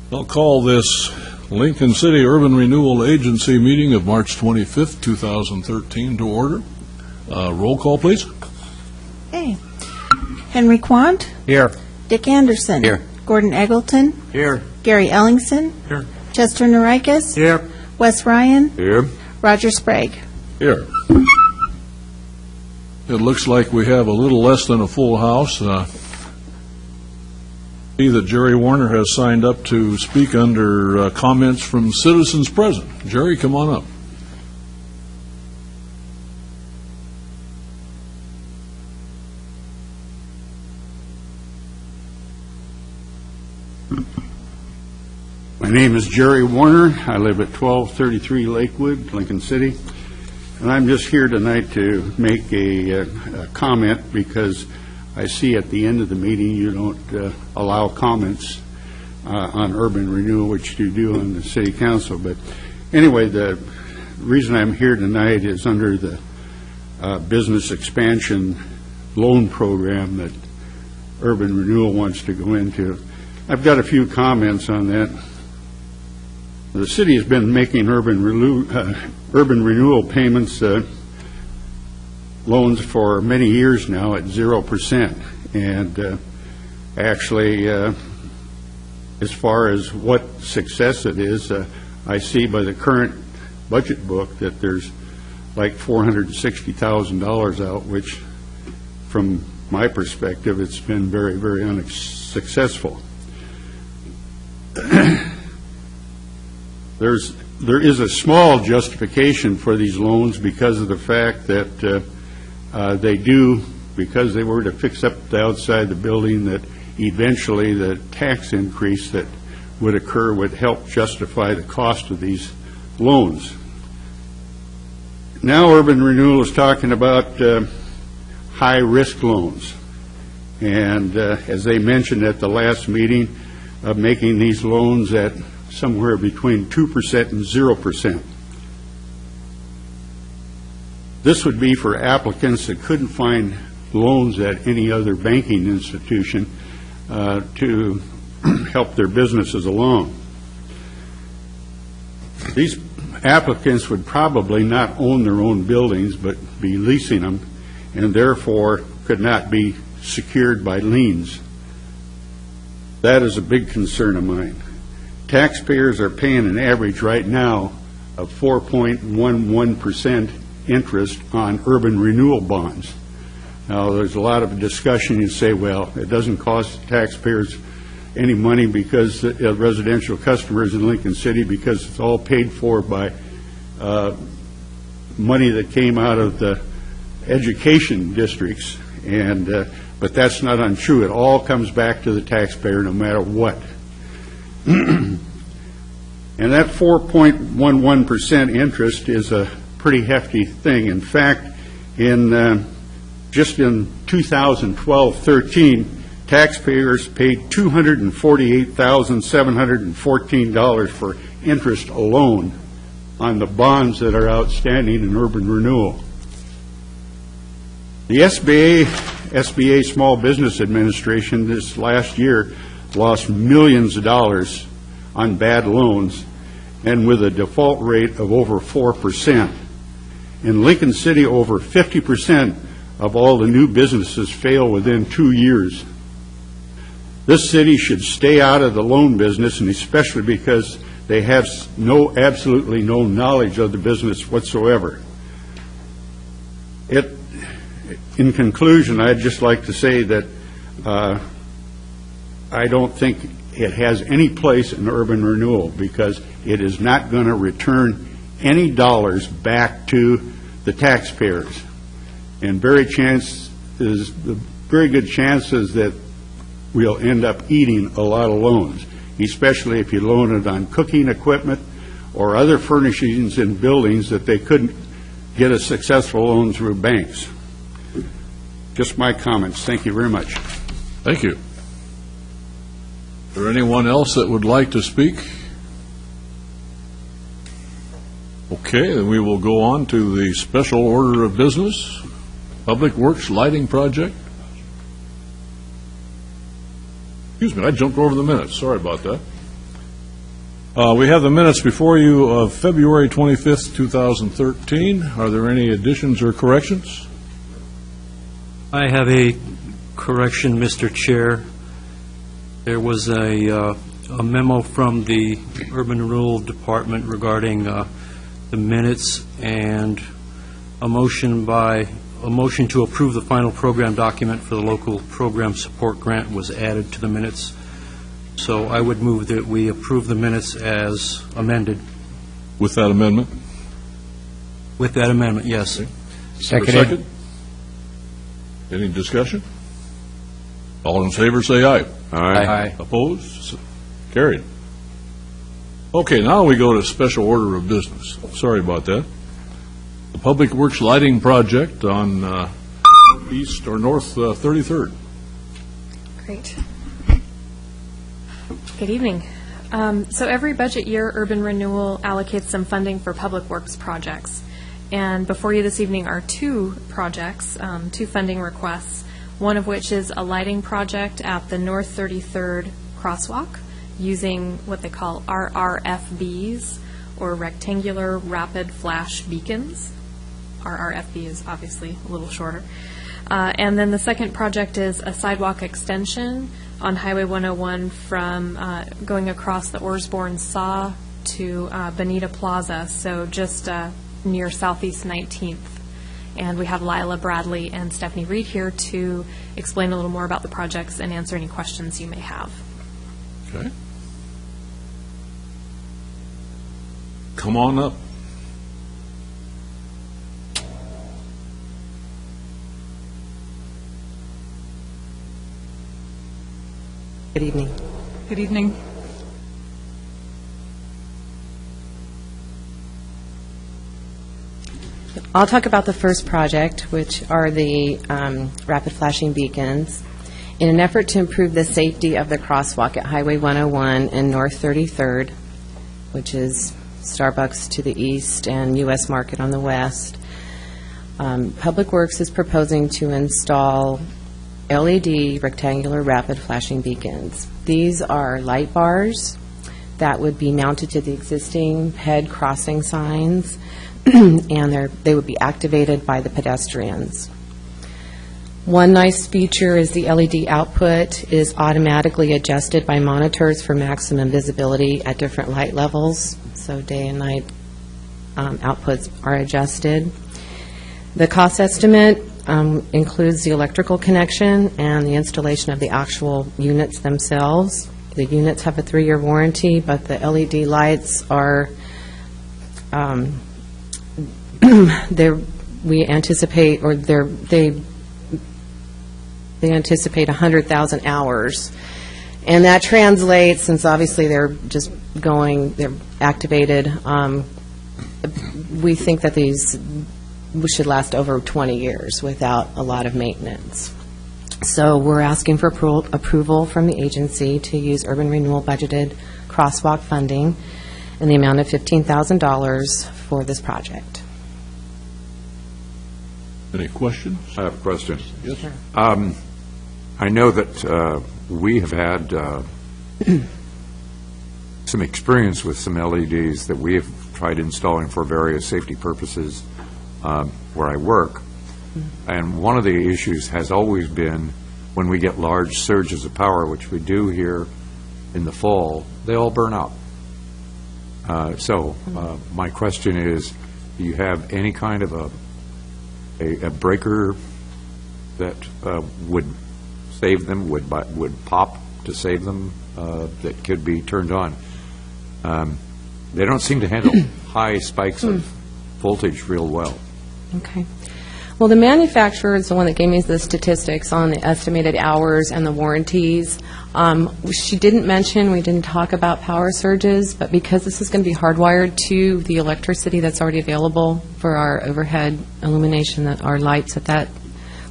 I'll call this Lincoln City Urban Renewal Agency meeting of March 25th, 2013 to order. Roll call, please. Okay. Henry Quant. Here. Dick Anderson. Here. Gordon Eggleton. Here. Gary Ellingson. Here. Chester Norikis. Here. Wes Ryan. Here. Roger Sprague. Here. It looks like we have a little less than a full house. See that Jerry Warner has signed up to speak under comments from citizens present. Jerry, come on up. My name is Jerry Warner. I live at 1233 Lakewood, Lincoln City. And I'm just here tonight to make a comment because I see at the end of the meeting you don't allow comments on urban renewal, which you do on the city council. But anyway, the reason I'm here tonight is under the business expansion loan program that urban renewal wants to go into. I've got a few comments on that. The city has been making urban renewal payments loans for many years now at 0%. And actually, as far as what success it is, I see by the current budget book that there's like $460,000 out, which from my perspective, it's been very, very unsuccessful. There is a small justification for these loans because of the fact that they do, because they were to fix up the outside of the building, that eventually the tax increase that would occur would help justify the cost of these loans. Now urban renewal is talking about high-risk loans. And as they mentioned at the last meeting, of making these loans at somewhere between 2% and 0%. This would be for applicants that couldn't find loans at any other banking institution to help their businesses along. These applicants would probably not own their own buildings but be leasing them, and therefore could not be secured by liens. That is a big concern of mine. Taxpayers are paying an average right now of 4.11% interest on urban renewal bonds. Now, there's a lot of discussion. You say, well, it doesn't cost taxpayers any money because residential customers in Lincoln City, because it's all paid for by money that came out of the education districts. And but that's not untrue. It all comes back to the taxpayer no matter what. And that 4.11% interest is a pretty hefty thing. In fact, just in 2012-13, taxpayers paid $248,714 for interest alone on the bonds that are outstanding in urban renewal. The SBA Small Business Administration this last year lost millions of dollars on bad loans, and with a default rate of over 4%. In Lincoln City, over 50% of all the new businesses fail within 2 years. This city should stay out of the loan business, and especially because they have absolutely no knowledge of the business whatsoever. In conclusion, I'd just like to say that I don't think it has any place in urban renewal because it is not going to return any dollars back to the taxpayers. And very good chances that we'll end up eating a lot of loans, especially if you loan it on cooking equipment or other furnishings in buildings that they couldn't get a successful loan through banks. Just my comments. Thank you very much. Thank you. Is there anyone else that would like to speak? Okay, then we will go on to the special order of business, Public Works Lighting Project. Excuse me, I jumped over the minutes. Sorry about that. We have the minutes before you of February 25th, 2013. Are there any additions or corrections? I have a correction, Mr. Chair. There was a memo from the Urban Renewal Department regarding the minutes, and a motion to approve the final program document for the local program support grant was added to the minutes. So I would move that we approve the minutes as amended. With that amendment? With that amendment, yes. Okay. Second? Any discussion? All in favor, say aye. Aye. Opposed? Carried. Okay, now we go to special order of business. Sorry about that. The Public Works Lighting Project on East or North 33rd. Great. Good evening. So every budget year, Urban Renewal allocates some funding for public works projects. And before you this evening are two projects, two funding requests, one of which is a lighting project at the North 33rd crosswalk using what they call RRFBs, or rectangular rapid flash beacons. RRFB is obviously a little shorter. And then the second project is a sidewalk extension on Highway 101 from going across the Osborne Saw to Bonita Plaza, so just near Southeast 19th. And we have Lila Bradley and Stephanie Reed here to explain a little more about the projects and answer any questions you may have. Okay. Come on up. Good evening. Good evening. I'll talk about the first project, which are the rapid flashing beacons. In an effort to improve the safety of the crosswalk at Highway 101 and North 33rd, which is Starbucks to the east and U.S. Market on the west, Public Works is proposing to install LED rectangular rapid flashing beacons. These are light bars that would be mounted to the existing head crossing signs, and they would be activated by the pedestrians. One nice feature is the LED output is automatically adjusted by monitors for maximum visibility at different light levels, so day and night outputs are adjusted. The cost estimate includes the electrical connection and the installation of the actual units themselves. The units have a 3-year warranty, but the LED lights are, we anticipate, or they anticipate 100,000 hours. And that translates, since obviously they're activated, we think that these should last over 20 years without a lot of maintenance. So we're asking for approval from the agency to use Urban Renewal budgeted crosswalk funding in the amount of $15,000 for this project. Any questions? I have a question. Yes. Sure. I know that we have had some experience with some LEDs that we have tried installing for various safety purposes where I work. And one of the issues has always been when we get large surges of power, which we do here in the fall, they all burn out. So my question is, do you have any kind of a breaker that would save them, would pop to save them, that could be turned on? They don't seem to handle high spikes of voltage real well. Okay. Well, the manufacturer is the one that gave me the statistics on the estimated hours and the warranties. She didn't mention, we didn't talk about power surges, but because this is going to be hardwired to the electricity that's already available for our overhead illumination, our lights at that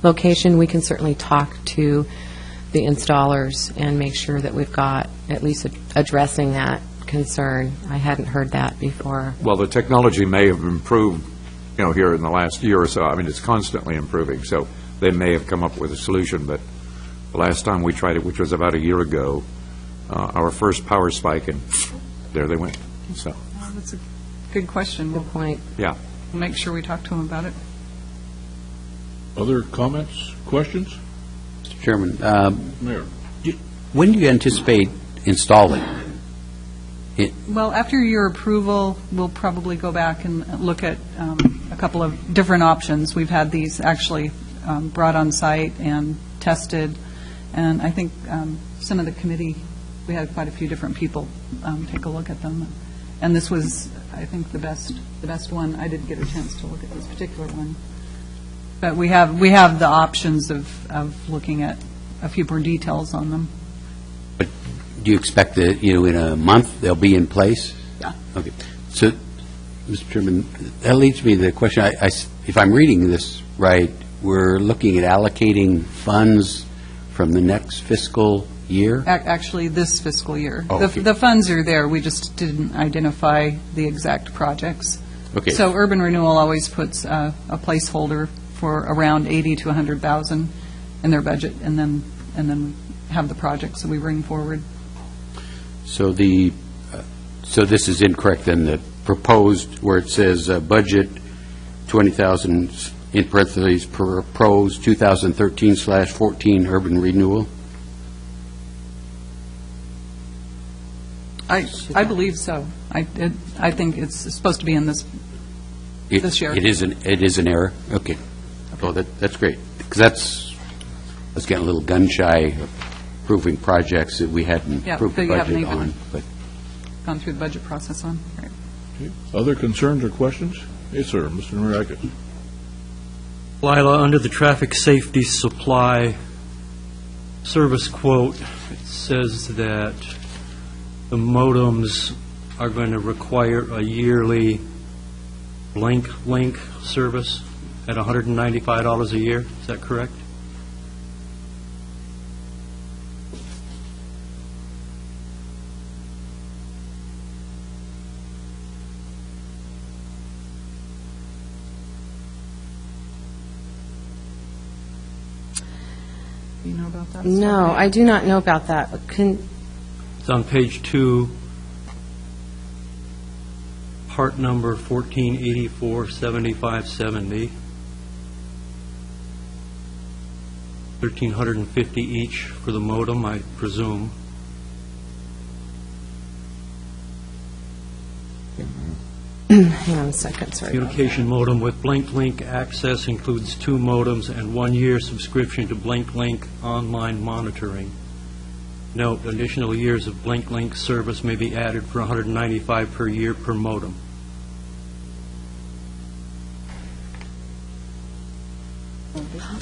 location, we can certainly talk to the installers and make sure that we've got at least addressing that concern. I hadn't heard that before. Well, the technology may have improved, here in the last year or so. I mean, it's constantly improving, so they may have come up with a solution, but the last time we tried it, which was about a year ago, our first power spike, and there they went. So, Well, that's a good question. We'll Good point. yeah. make sure we talk to him about it. Other comments, questions? Mr. Chairman, Mayor? when do you anticipate installing? Well, after your approval, we'll probably go back and look at a couple of different options. We've had these actually brought on site and tested, and I think some of the committee, we had quite a few different people take a look at them. And this was, I think, the best one. I didn't get a chance to look at this particular one. But we have the options of looking at a few more details on them. But do you expect that, in a month, they'll be in place? Yeah. Okay. So, Mr. Chairman, that leads me to the question, if I'm reading this right, we're looking at allocating funds from the next fiscal year? Actually, this fiscal year. Oh, okay. The funds are there, we just didn't identify the exact projects. Okay. So Urban Renewal always puts a placeholder for around 80 to 100,000 in their budget, and then we have the projects that we bring forward. So so this is incorrect, then, the proposed, where it says budget 20,000, in parentheses, proposed 2013/14 urban renewal? I believe so. I think it's supposed to be in this year. It is an error? Okay. Oh, that's great, because I was getting a little gun-shy approving projects that we hadn't Yeah, approved that the you haven't budget even- on. But Gone through the budget process on. Right. Other concerns or questions? Yes, sir, Mr. Norikis. Lila, under the traffic safety supply service quote, it says that the modems are going to require a yearly Blink Link service at $195 a year. Is that correct? Do you know about that? No, I do not know about that. It's on page 2, part number 1484-7570. $1,350 each for the modem, I presume. Hang on a second, sorry. Communication modem with Blink Link access includes 2 modems and 1-year subscription to Blink Link online monitoring. Note, additional years of Blink Link service may be added for $195 per year per modem.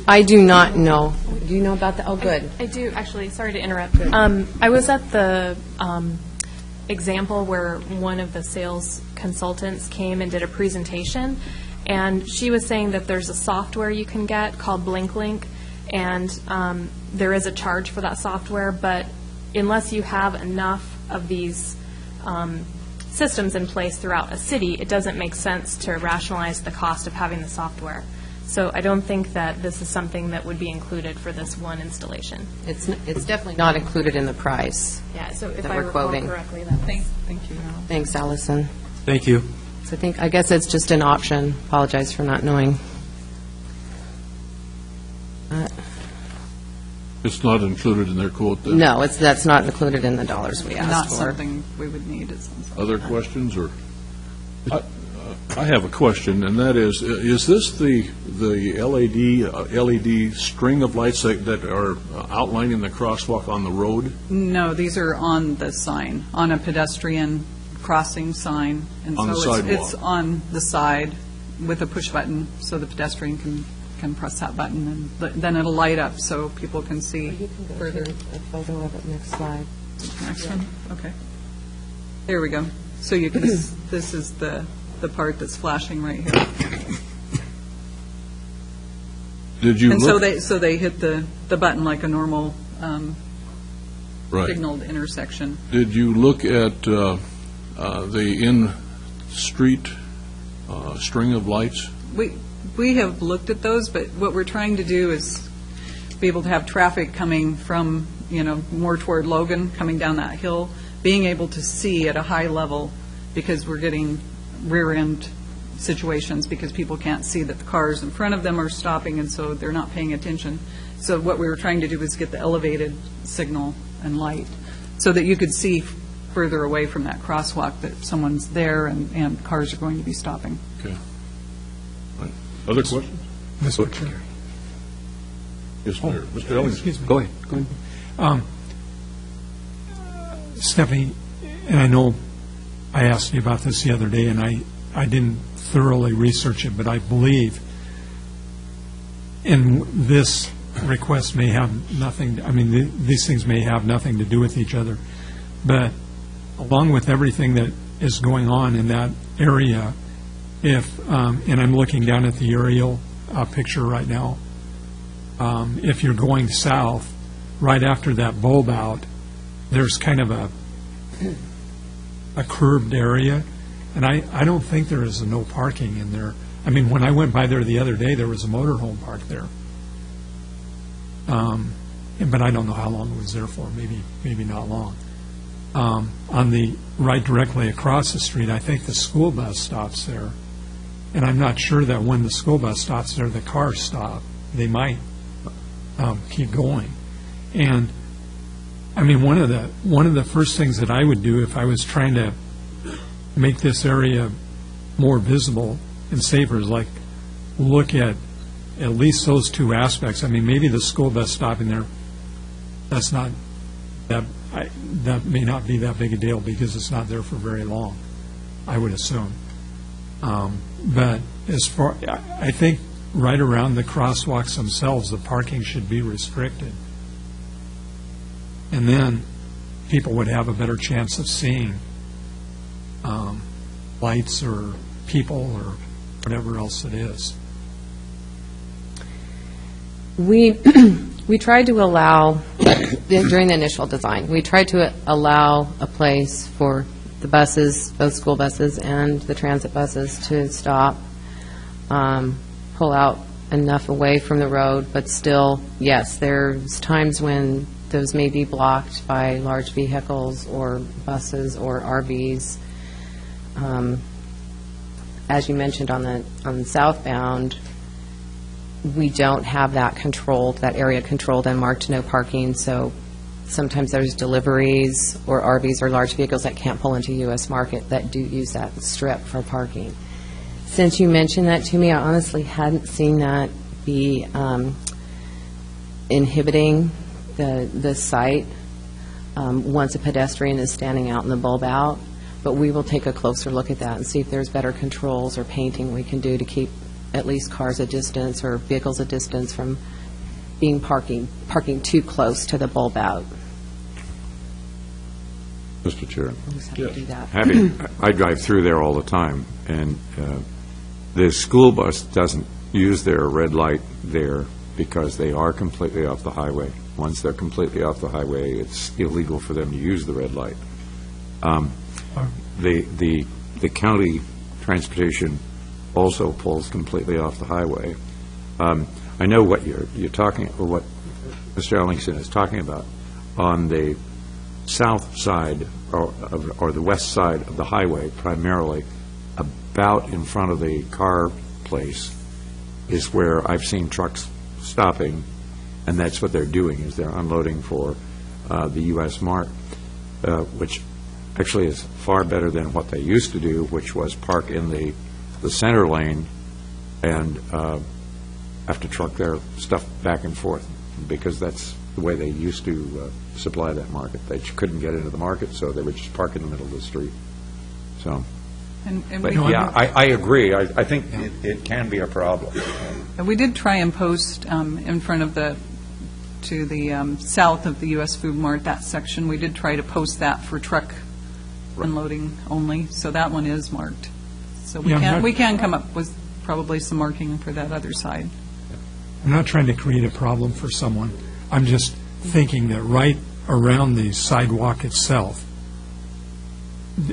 I do not know. Do you know about that? Oh, good. I do, actually, sorry to interrupt. I was at the example where one of the sales consultants came and did a presentation, and she was saying that there's a software you can get called BlinkLink, and there is a charge for that software, but unless you have enough of these systems in place throughout a city, it doesn't make sense to rationalize the cost of having the software. So I don't think that this is something that would be included for this one installation. It's definitely not included in the price. Yeah, so if That I we're recall quoting. correctly, that was... Thank you. Thanks, Allison. Thank you. So I guess it's just an option. Apologize for not knowing. It's not included in their quote, then? No, that's not included in the dollars we Not asked for. something we would need, it sounds like. Other questions, or? I have a question, and that is this the LED string of lights that are outlining the crosswalk on the road? No, these are on the sign, on a pedestrian crossing sign. And On the so sidewalk. It's on the side with a push button, so the pedestrian can press that button, and then it'll light up so people can see further. A photo of it, next slide. Next one? Okay. There we go. So you can, this is the part that's flashing right here. Did you And look? so they hit the button like a normal Right. signaled intersection. Did you look at the in-street string of lights? We have looked at those, but what we're trying to do is be able to have traffic coming from, more toward Logan, coming down that hill, being able to see at a high level, because we're getting rear-end situations because people can't see that the cars in front of them are stopping, and so they're not paying attention. So what we were trying to do was get the elevated signal and light so that you could see further away from that crosswalk that someone's there and cars are going to be stopping. Okay. Right. Other questions? Mr. Chair. Yes, Mayor. Mr. Ellingson. Excuse me. Go ahead. Stephanie, and I know I asked you about this the other day, and I didn't thoroughly research it, but I believe, and this request may have nothing, I mean, these things may have nothing to do with each other, but along with everything that is going on in that area, if, and I'm looking down at the aerial picture right now, if you're going south, right after that bulb out, there's kind of a curved area, and I don't think there is no parking in there. I mean, when I went by there the other day, there was a motorhome parked there. But I don't know how long it was there for, maybe not long. On the right directly across the street, I think the school bus stops there. And I'm not sure that when the school bus stops there, the cars stop. They might keep going. And I mean, one of the first things that I would do if I was trying to make this area more visible and safer is like look at least those two aspects. I mean, maybe the school bus stopping there, that's not that may not be that big a deal because it's not there for very long, I would assume. But as far, I think right around the crosswalks themselves, the parking should be restricted. And then people would have a better chance of seeing lights or people or whatever else it is. We tried to allow, during the initial design, we tried to allow a place for the buses, both school buses and the transit buses, to stop, pull out enough away from the road, but still, yes, there's times when those may be blocked by large vehicles or buses or RVs. As you mentioned on the southbound, we don't have that controlled, that area controlled and marked no parking, so sometimes there's deliveries or RVs or large vehicles that can't pull into U.S. Market that do use that strip for parking. Since you mentioned that to me, I honestly hadn't seen that be inhibiting the site once a pedestrian is standing out in the bulb out, but we will take a closer look at that and see if there's better controls or painting we can do to keep at least cars a distance or vehicles a distance from being parking too close to the bulb out. Mr. Chair. We'll just have to do that. I drive through there all the time, and the school bus doesn't use their red light there because they are completely off the highway. Once they're completely off the highway, it's illegal for them to use the red light. The county transportation also pulls completely off the highway. I know what you're talking, or what Mr. Ellingson is talking about. On the south side or the west side of the highway, primarily, about in front of the car place is where I've seen trucks stopping, and that's what they're doing, is they're unloading for the U.S. Mart, which actually is far better than what they used to do, which was park in the center lane and have to truck their stuff back and forth, because that's the way they used to supply that market. They couldn't get into the market, so they would just park in the middle of the street. So, but yeah, I agree. I think it can be a problem. And we did try and post in front of to the south of the U.S. Food Mart, that section. We did try to post that for truck unloading only, so that one is marked. So we can come up with probably some marking for that other side. I'm not trying to create a problem for someone. I'm just thinking that right around the sidewalk itself,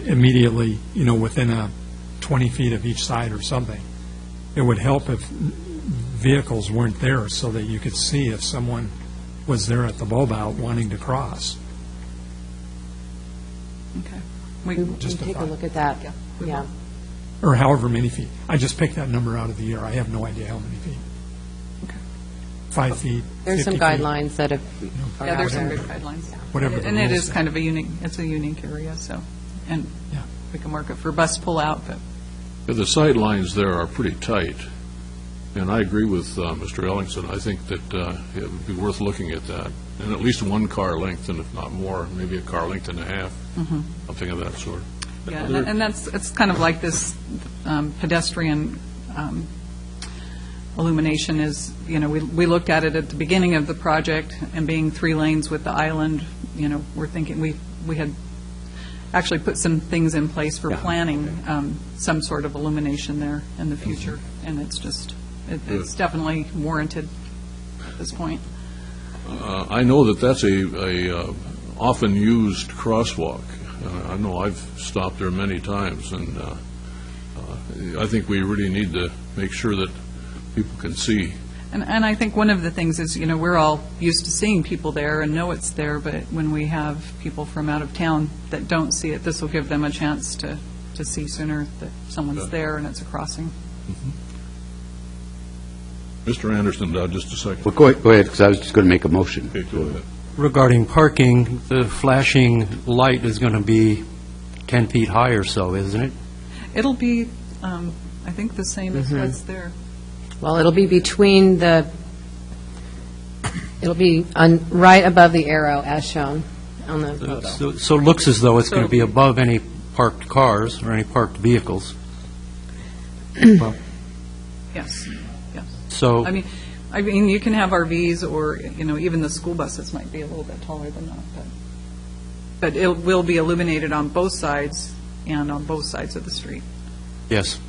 immediately, within 20 feet of each side or something, it would help if vehicles weren't there so that you could see if someone was there at the bulb out wanting to cross. Okay. We can Just a take a thought. look at that. Yeah, we Yeah. will. Or however many feet. I just picked that number out of the air. I have no idea how many feet. Okay. 5 feet, There's some 50 feet. guidelines that have. are Yeah, there's out some there. good guidelines. Whatever the And it rules is say. kind of it's a unique area, so, and Yeah. we can work it for bus pull-out, but The sight lines there are pretty tight, and I agree with Mr. Ellingson. I think that it would be worth looking at that, and at least one car length, and if not more, maybe a car length and a half, something of that sort. yeah, and it's kind of like this pedestrian illumination is, we looked at it at the beginning of the project, and being 3 lanes with the island, we're thinking, we had actually put some things in place for planning some sort of illumination there in the future, and it's just, it's definitely warranted at this point. I know that that's a often used crosswalk. I know I've stopped there many times, and I think we really need to make sure that people can see. And I think one of the things is, we're all used to seeing people there and know it's there, but when we have people from out of town that don't see it, this will give them a chance to see sooner that someone's there and it's a crossing. Mr. Anderson, just a second. Well, go ahead, because I was just going to make a motion. Okay, go ahead. Regarding parking, the flashing light is going to be 10 feet high or so, isn't it? It'll be, I think, the same as what's there. Well, it'll be between it'll be right above the arrow as shown on the photo. So it looks as though it's going to be above any parked cars or any parked vehicles. Well, Yes, yes. So, I mean, you can have RVs or, even the school buses might be a little bit taller than that, but it will be illuminated on both sides and on both sides of the street. yes.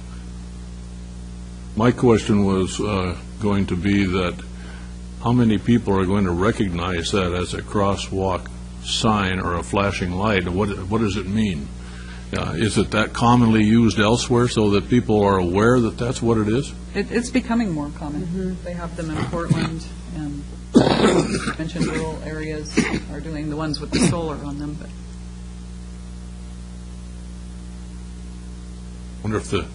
My question was going to be that how many people are going to recognize that as a crosswalk sign or a flashing light? What does it mean? Is it that commonly used elsewhere so that people are aware that that's what it is? It's becoming more common. They have them in Portland, and you mentioned rural areas are doing the ones with the solar on them, but I wonder if the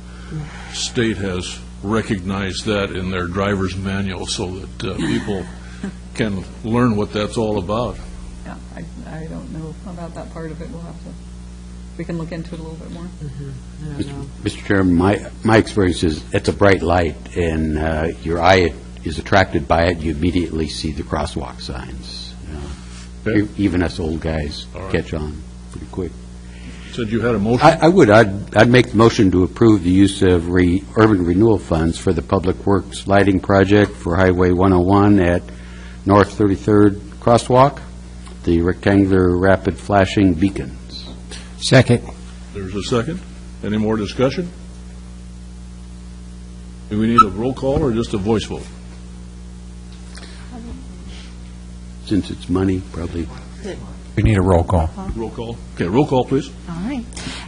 state has recognized that in their driver's manual so that people can learn what that's all about. yeah, I don't know about that part of it. We can look into it a little bit more. Mr. Chairman, my experience is it's a bright light, and your eye is attracted by it. You immediately see the crosswalk signs. Okay. Even us old guys right. catch on pretty quick. Said you had a motion? I would. I'd make the motion to approve the use of urban renewal funds for the Public Works lighting project for Highway 101 at North 33rd Crosswalk, the rectangular rapid flashing beacons. Second. There's a second. Any more discussion? Do we need a roll call or just a voice vote? Since it's money, probably. We need a roll call. Roll call. Okay, roll call, please. All right.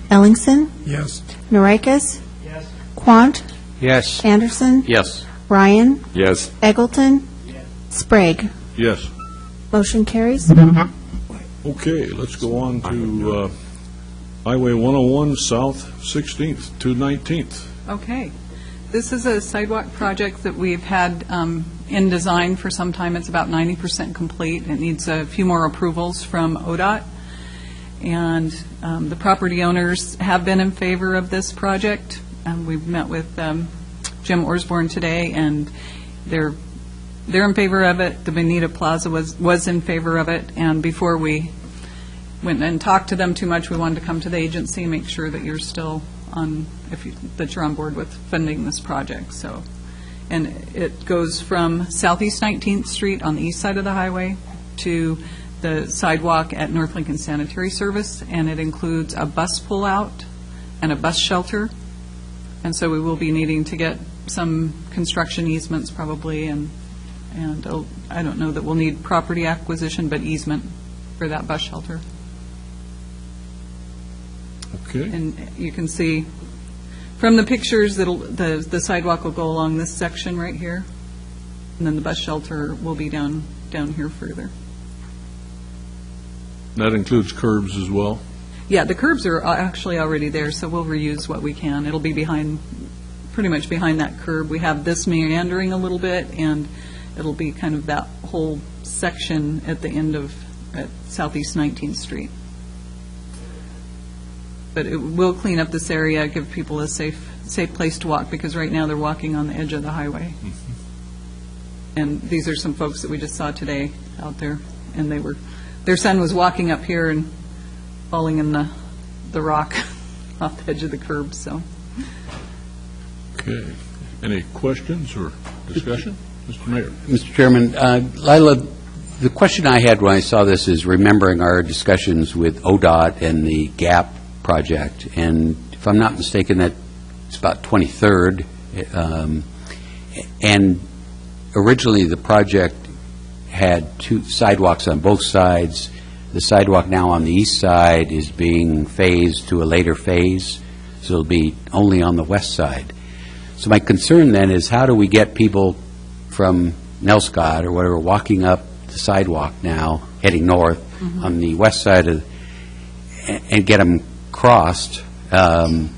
Ellingson, Yes. Norikis. Yes. Quant, Yes. Anderson, Yes. Ryan, Yes. Eggleton, Sprague. Yes. Motion carries. Okay, let's go on to Highway 101 South 16th to 19th. Okay. This is a sidewalk project that we've had in design for some time. It's about 90% complete. It needs a few more approvals from ODOT. And the property owners have been in favor of this project. We've met with Jim Orsborn today, and they're in favor of it. The Bonita Plaza was in favor of it. And before we went and talked to them too much, we wanted to come to the agency and make sure that you're still on, that you're on board with funding this project. So, and it goes from Southeast 19th Street on the east side of the highway to the sidewalk at North Lincoln Sanitary Service, and it includes a bus pull-out and a bus shelter. And so we will be needing to get some construction easements probably, and I don't know that we'll need property acquisition, but easement for that bus shelter. Okay. And you can see from the pictures that the sidewalk will go along this section right here, and then the bus shelter will be down here further. That includes curbs as well? Yeah, the curbs are actually already there, so we'll reuse what we can. It'll be pretty much behind that curb. We have this meandering a little bit, and it'll be kind of that whole section at the end of at Southeast 19th Street. But it will clean up this area, give people a safe place to walk, because right now they're walking on the edge of the highway. And these are some folks that we just saw today out there, and their son was walking up here and falling in the rock off the edge of the curb, so. Okay. Any questions or discussion? Mr. Mayor. Mr. Chairman, Lila, the question I had when I saw this is remembering our discussions with ODOT and the GAP project, and if I'm not mistaken, that it's about 23rd, and originally the project had 2 sidewalks on both sides. The sidewalk now on the east side is being phased to a later phase, so it'll be only on the west side. So my concern then is, how do we get people from Nelscott or whatever walking up the sidewalk now, heading north on the west side and get them crossed? And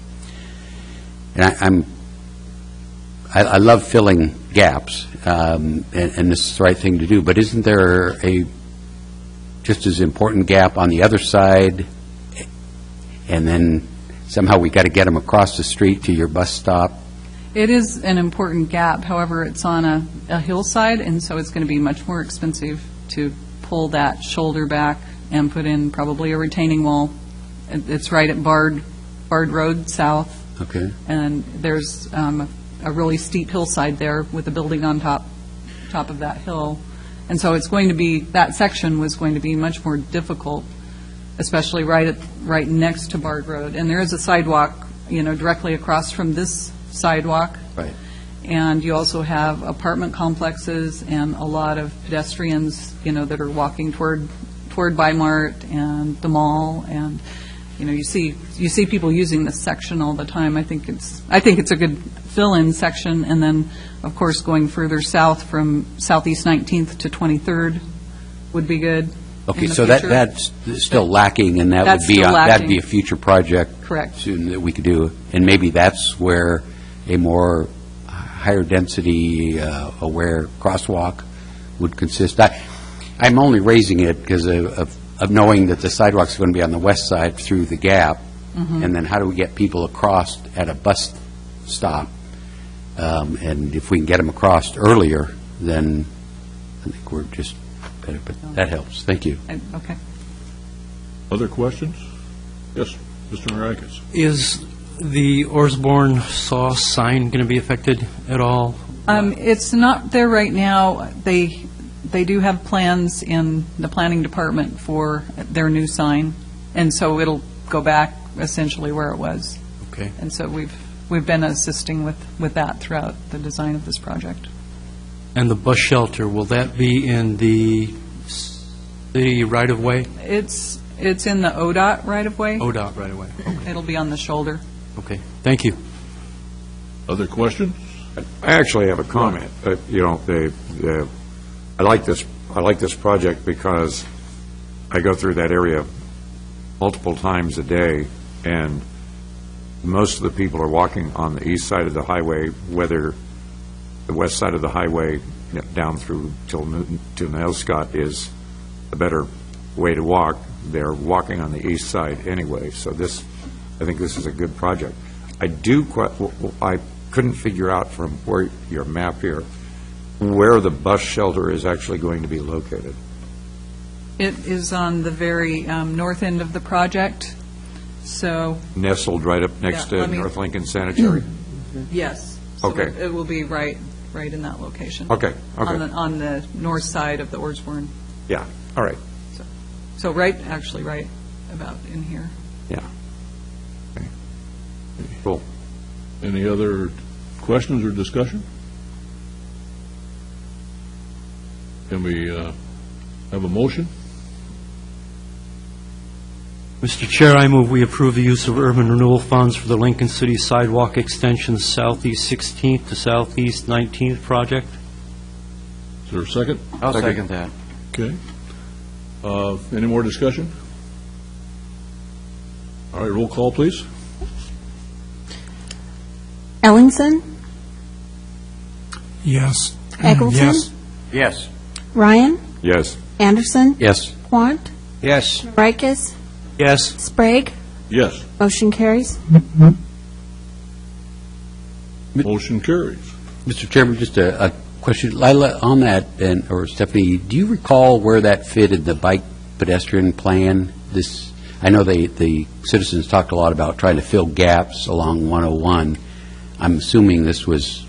I love filling gaps, and this is the right thing to do, but isn't there a just as important gap on the other side, and then somehow we got to get them across the street to your bus stop? It is an important gap. However, it's on a hillside, and so it's going to be much more expensive to pull that shoulder back and put in probably a retaining wall. It's right at Bard Road South. Okay. And there's a really steep hillside there with a building on top of that hill. And so it's going to be, that section was going to be much more difficult, especially right next to Bard Road. And there is a sidewalk, directly across from this sidewalk. Right. And you also have apartment complexes and a lot of pedestrians, that are walking toward Bi-Mart and the mall, and you see people using this section all the time. I think it's a good fill-in section, and then of course going further south from Southeast 19th to 23rd would be good. Okay, so that's still lacking, and that'd be a future project. Correct. Soon that we could do, and maybe that's where a more higher density aware crosswalk would consist. I'm only raising it because of knowing that the sidewalk's going to be on the west side through the gap, and then how do we get people across at a bus stop? And if we can get them across earlier, then I think we're just better. But that helps. Thank you. Okay. Other questions? Yes, Mr. Marakis. Is the Osborne sauce sign going to be affected at all? It's not there right now. They do have plans in the planning department for their new sign, and so it'll go back essentially where it was. Okay. And so we've been assisting with that throughout the design of this project. And the bus shelter, will that be in the city right-of-way? It's in the ODOT right-of-way. ODOT right-of-way. Okay. It'll be on the shoulder. Okay. Thank you. Other questions? I actually have a comment. I like this project because I go through that area multiple times a day, and most of the people are walking on the east side of the highway, whether the west side of the highway down through till Newton to Nelscott is a better way to walk. They're walking on the east side anyway, so I think this is a good project. I couldn't figure out from where your map here where the bus shelter is actually going to be located. It is on the very north end of the project, so... Nestled right up next to North Lincoln Sanitary? Yes. So Okay. It will be right in that location. Okay. On the north side of the Osborne. Yeah, all right. So right about in here. Yeah. Okay. Cool. Any other questions or discussion? Can we have a motion? Mr. Chair, I move we approve the use of urban renewal funds for the Lincoln City Sidewalk Extension Southeast 16th to Southeast 19th project. Is there a second? I'll second that. Okay. Any more discussion? All right, roll call, please. Ellingson, Yes. Eggleton? Yes. Yes. Ryan, Yes. Anderson, Yes. Quant, Yes. Rikus, Yes. Sprague. Yes. Motion carries. Motion carries. Mr. Chairman, just a question. Lila, on that, or Stephanie, do you recall where that fit in the bike pedestrian plan? I know the citizens talked a lot about trying to fill gaps along 101. I'm assuming this was,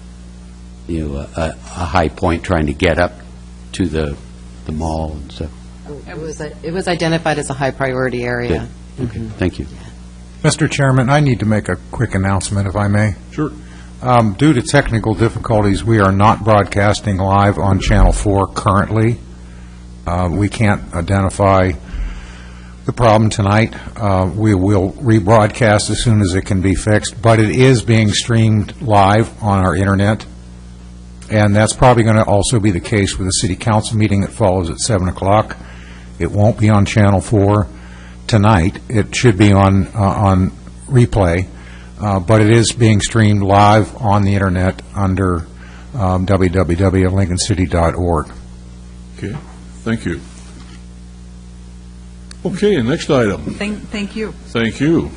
a high point trying to get up to the mall and stuff. It was identified as a high-priority area. Good. Okay, thank you. Mr. Chairman, I need to make a quick announcement, if I may. Sure. Due to technical difficulties, we are not broadcasting live on Channel 4 currently. We can't identify the problem tonight. We will rebroadcast as soon as it can be fixed, but it is being streamed live on our Internet, and that's probably going to also be the case with the City Council meeting that follows at 7 o'clock. It won't be on Channel 4 tonight. It should be on replay. But it is being streamed live on the Internet under www.lincolncity.org. Okay, thank you. Okay, next item. Thank you. Thank you.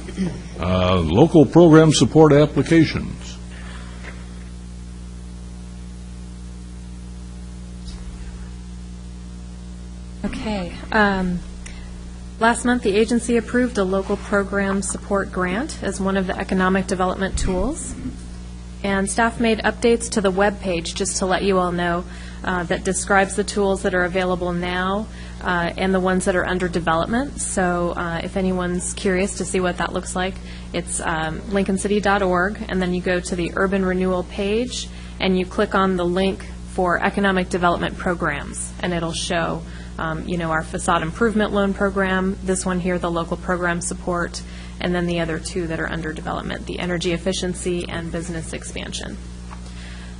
Local program support applications. Okay. Last month, the agency approved a local program support grant as one of the economic development tools. And staff made updates to the web page just to let you all know that describes the tools that are available now and the ones that are under development. So if anyone's curious to see what that looks like, it's lincolncity.org, and then you go to the Urban Renewal page and you click on the link for economic development programs, and it'll show our facade improvement loan program, this one here, the local program support, and then the other two that are under development, the energy efficiency and business expansion.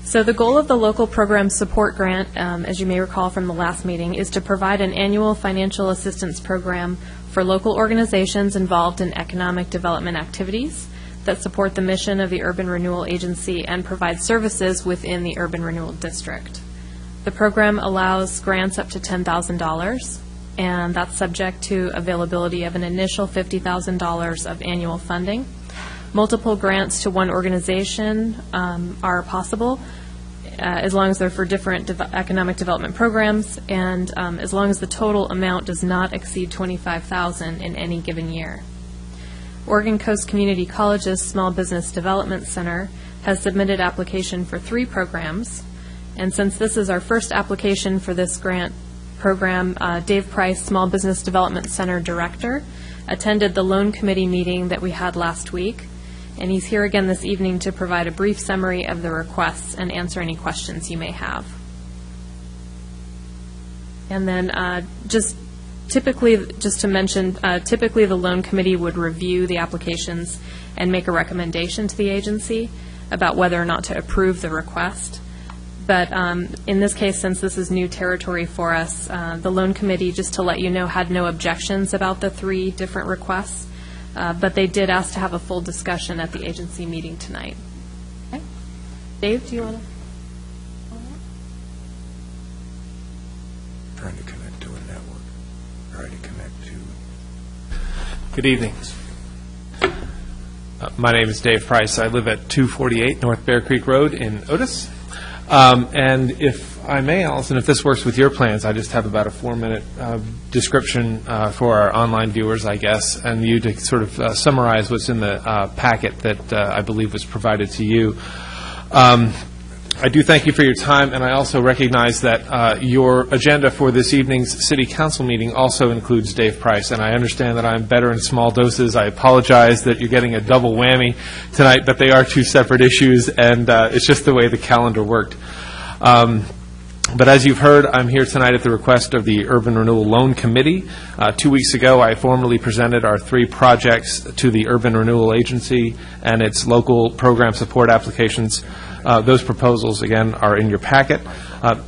So the goal of the local program support grant, as you may recall from the last meeting, is to provide an annual financial assistance program for local organizations involved in economic development activities that support the mission of the Urban Renewal Agency and provide services within the Urban Renewal District. The program allows grants up to $10,000, and that's subject to availability of an initial $50,000 of annual funding. Multiple grants to one organization are possible, as long as they're for different economic development programs, and as long as the total amount does not exceed $25,000 in any given year. Oregon Coast Community College's Small Business Development Center has submitted application for 3 programs. And since this is our first application for this grant program, Dave Price, Small Business Development Center Director, attended the loan committee meeting that we had last week, and he's here again this evening to provide a brief summary of the requests and answer any questions you may have. And then just to mention, typically the loan committee would review the applications and make a recommendation to the agency about whether or not to approve the request. But in this case, since this is new territory for us, the loan committee, just to let you know, had no objections about the 3 different requests, but they did ask to have a full discussion at the agency meeting tonight. Okay. Dave, do you want to? Trying to connect to a network. Trying to connect to... Good evening. My name is Dave Price. I live at 248 North Bear Creek Road in Otis. And if I may, Allison, if this works with your plans, I just have about a 4-minute description for our online viewers, I guess, and you to sort of summarize what's in the packet that I believe was provided to you. I do thank you for your time, and I also recognize that your agenda for this evening's City Council meeting also includes Dave Price, and I understand that I'm better in small doses. I apologize that you're getting a double whammy tonight, but they are 2 separate issues, and it's just the way the calendar worked. But as you've heard, I'm here tonight at the request of the Urban Renewal Loan Committee. 2 weeks ago, I formally presented our 3 projects to the Urban Renewal Agency and its local program support applications. Those proposals, again, are in your packet.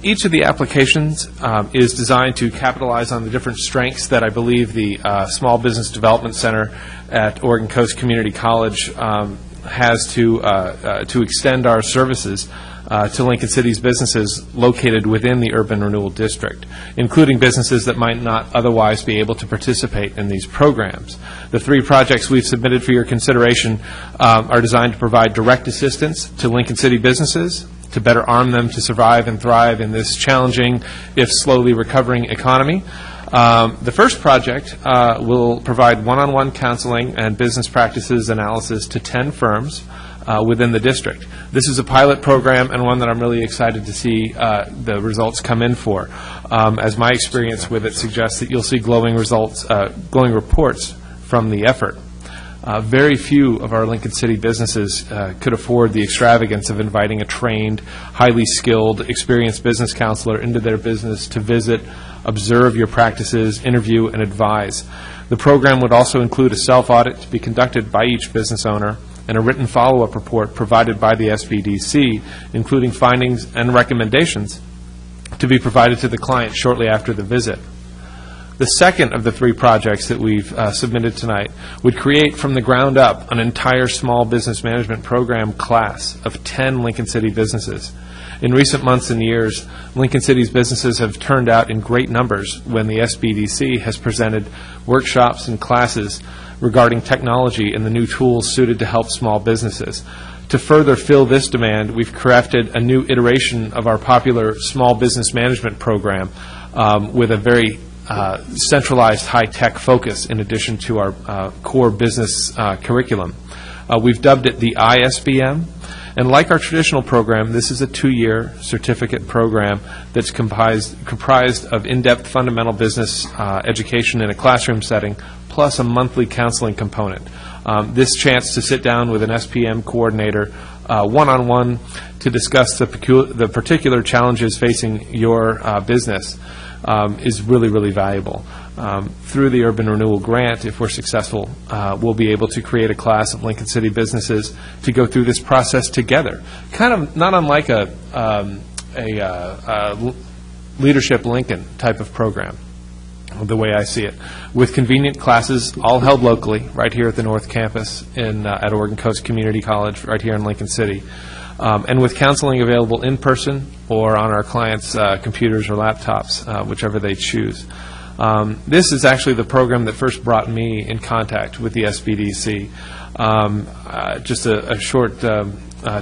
Each of the applications is designed to capitalize on the different strengths that I believe the Small Business Development Center at Oregon Coast Community College has to extend our services to Lincoln City's businesses located within the Urban Renewal District, including businesses that might not otherwise be able to participate in these programs. The 3 projects we've submitted for your consideration are designed to provide direct assistance to Lincoln City businesses to better arm them to survive and thrive in this challenging, if slowly recovering, economy. The first project will provide one-on-one counseling and business practices analysis to 10 firms within the district. This is a pilot program and one that I'm really excited to see the results come in for, as my experience with it suggests that you'll see glowing reports from the effort. Very few of our Lincoln City businesses could afford the extravagance of inviting a trained, highly skilled, experienced business counselor into their business to visit, observe your practices, interview, and advise. The program would also include a self-audit to be conducted by each business owner and a written follow-up report provided by the SBDC, including findings and recommendations to be provided to the client shortly after the visit. The second of the 3 projects that we've submitted tonight would create from the ground up an entire small business management program class of 10 Lincoln City businesses. In recent months and years, Lincoln City's businesses have turned out in great numbers when the SBDC has presented workshops and classes regarding technology and the new tools suited to help small businesses. To further fill this demand, we've crafted a new iteration of our popular small business management program with a very centralized high-tech focus in addition to our core business curriculum. We've dubbed it the ISBM, and like our traditional program, this is a 2-year certificate program that's comprised of in-depth fundamental business education in a classroom setting, plus a monthly counseling component. This chance to sit down with an SPM coordinator one-on-one to discuss the particular challenges facing your business is really, really valuable. Through the Urban Renewal Grant, if we're successful, we'll be able to create a class of Lincoln City businesses to go through this process together. Kind of not unlike a Leadership Lincoln type of program, the way I see it, with convenient classes all held locally, right here at the North Campus at Oregon Coast Community College, right here in Lincoln City. And with counseling available in person or on our clients' computers or laptops, whichever they choose. This is actually the program that first brought me in contact with the SBDC. Just a short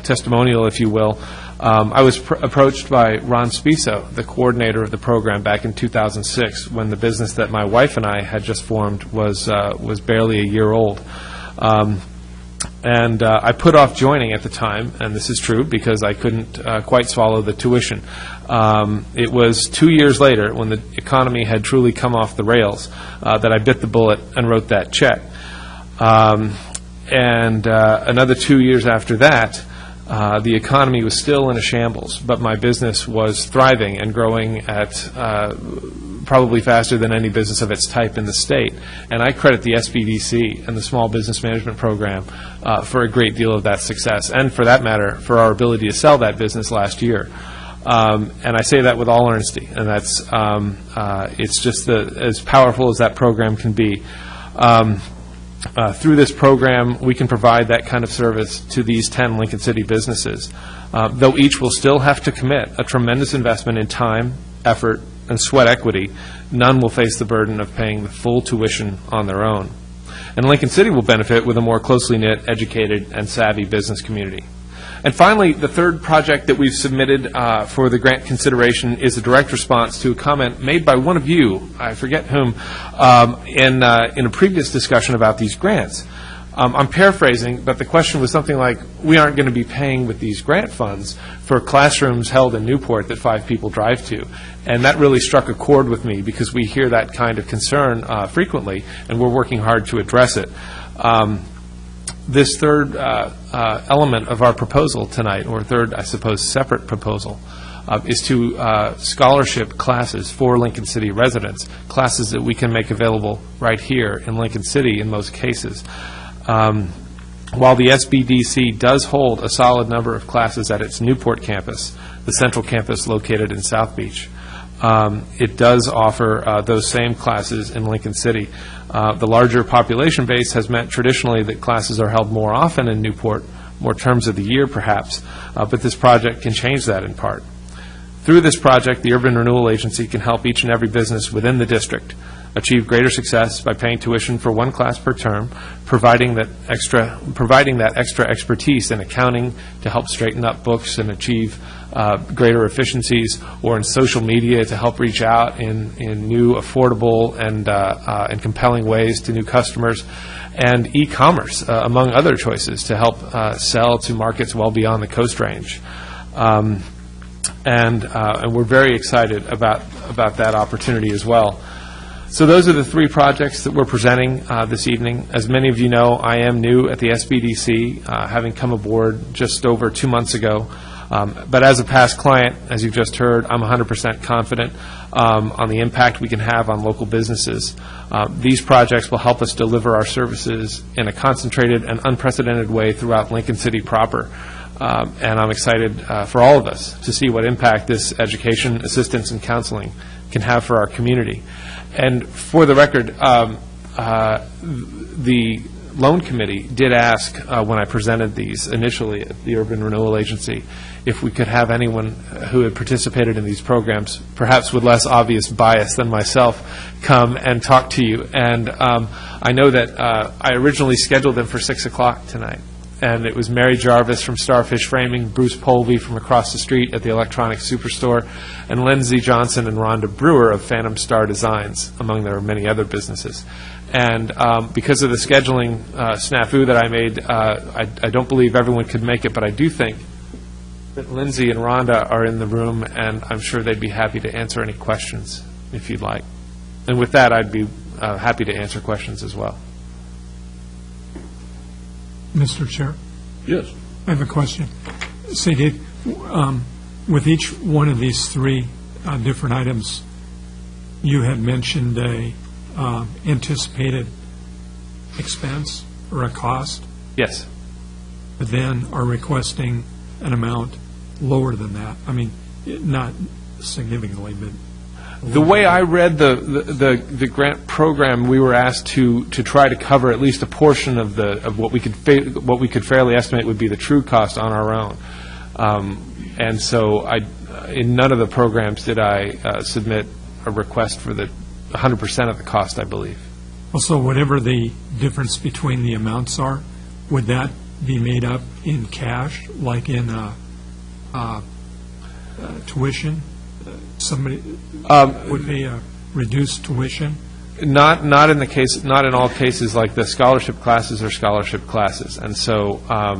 testimonial, if you will. I was approached by Ron Spiso, the coordinator of the program, back in 2006, when the business that my wife and I had just formed was barely a year old. And I put off joining at the time, and this is true because I couldn't quite swallow the tuition. It was 2 years later, when the economy had truly come off the rails, that I bit the bullet and wrote that check. And another 2 years after that, the economy was still in a shambles, but my business was thriving and growing at probably faster than any business of its type in the state. And I credit the SBDC and the Small Business Management Program for a great deal of that success, and for that matter, for our ability to sell that business last year. And I say that with all earnesty, and that's it's just as powerful as that program can be. Through this program, we can provide that kind of service to these 10 Lincoln City businesses, though each will still have to commit a tremendous investment in time, effort, and sweat equity. None will face the burden of paying the full tuition on their own. And Lincoln City will benefit with a more closely knit, educated, and savvy business community. And finally, the third project that we've submitted for the grant consideration is a direct response to a comment made by one of you, I forget whom, in a previous discussion about these grants. I'm paraphrasing, but the question was something like, we aren't going to be paying with these grant funds for classrooms held in Newport that 5 people drive to. And that really struck a chord with me, because we hear that kind of concern frequently, and we're working hard to address it. This third element of our proposal tonight, or third, I suppose, separate proposal, is to scholarship classes for Lincoln City residents, classes that we can make available right here in Lincoln City in most cases. While the SBDC does hold a solid number of classes at its Newport campus, the central campus located in South Beach, it does offer those same classes in Lincoln City. The larger population base has meant traditionally that classes are held more often in Newport, more terms of the year perhaps, but this project can change that in part. Through this project, the Urban Renewal Agency can help each and every business within the district achieve greater success by paying tuition for one class per term, providing that extra expertise in accounting to help straighten up books and achieve greater efficiencies, or in social media to help reach out in new, affordable, and compelling ways to new customers, and e-commerce, among other choices, to help sell to markets well beyond the Coast Range. And we're very excited about that opportunity as well. So those are the three projects that we're presenting this evening. As many of you know, I am new at the SBDC, having come aboard just over 2 months ago. But as a past client, as you've just heard, I'm 100% confident on the impact we can have on local businesses. These projects will help us deliver our services in a concentrated and unprecedented way throughout Lincoln City proper. And I'm excited for all of us to see what impact this education, assistance, and counseling can have for our community. And for the record, the Loan Committee did ask when I presented these initially at the Urban Renewal Agency if we could have anyone who had participated in these programs, perhaps with less obvious bias than myself, come and talk to you. And I know that I originally scheduled them for 6 o'clock tonight. And it was Mary Jarvis from Starfish Framing, Bruce Polvey from across the street at the Electronics Superstore, and Lindsay Johnson and Rhonda Brewer of Phantom Star Designs, among their many other businesses. And because of the scheduling snafu that I made, I don't believe everyone could make it, but I do think that Lindsay and Rhonda are in the room, and I'm sure they'd be happy to answer any questions if you'd like. And with that, I'd be happy to answer questions as well. Mr. Chair, Yes. I have a question. Say, Dave, with each one of these three different items, you had mentioned a anticipated expense or a cost, Yes. but then are requesting an amount lower than that. I mean, not significantly, but The way I read the grant program, we were asked to try to cover at least a portion of what we could fairly estimate would be the true cost on our own. And so in none of the programs did I submit a request for the 100% of the cost, I believe. also whatever the difference between the amounts are, would that be made up in cash, like in tuition? Somebody would be a reduced tuition? Not in all cases. Like the scholarship classes are scholarship classes, and so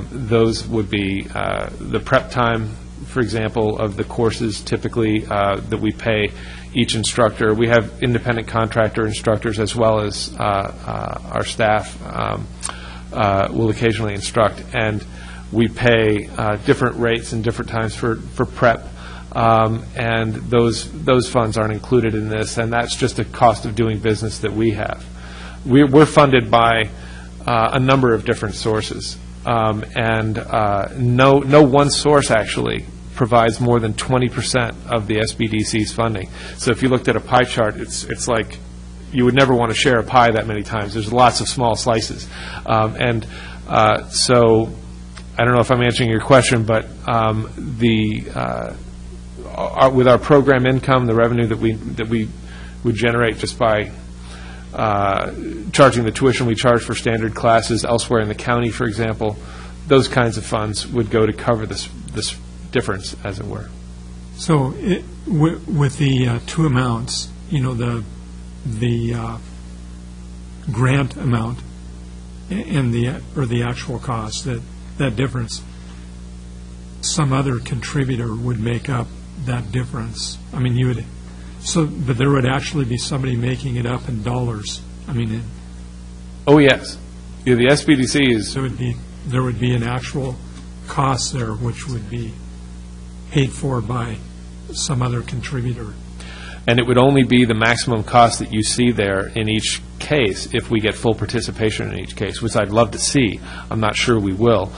those would be the prep time, for example, of the courses typically that we pay each instructor. We have independent contractor instructors as well as our staff will occasionally instruct, and we pay different rates and different times for prep. And those funds aren't included in this, and that's just a cost of doing business that we have. We're funded by a number of different sources, and no one source actually provides more than 20% of the SBDC's funding. So if you looked at a pie chart, it's like you would never want to share a pie that many times. There's lots of small slices, and so I don't know if I'm answering your question, but with our program income, the revenue that we would generate just by charging the tuition we charge for standard classes elsewhere in the county, for example, those kinds of funds would go to cover this difference, as it were. So with the two amounts, the grant amount and the actual cost, that difference, some other contributor would make up that difference. I mean, but there would actually be somebody making it up in dollars. I mean, oh yes, the SBDC is. There would be an actual cost there, which would be paid for by some other contributor. And it would only be the maximum cost that you see there in each case if we get full participation in each case, which I'd love to see. I'm not sure we will.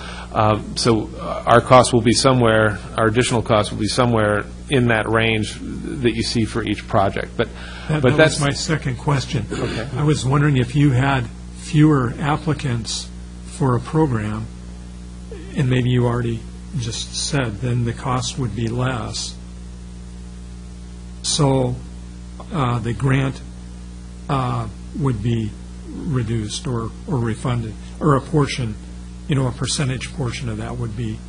So our costs will be somewhere, our additional costs will be somewhere in that range that you see for each project. But That that's was my second question. Okay. I was wondering if you had fewer applicants for a program, and maybe you already just said, then the cost would be less. So the grant would be reduced or refunded, or a portion, a percentage portion of that would be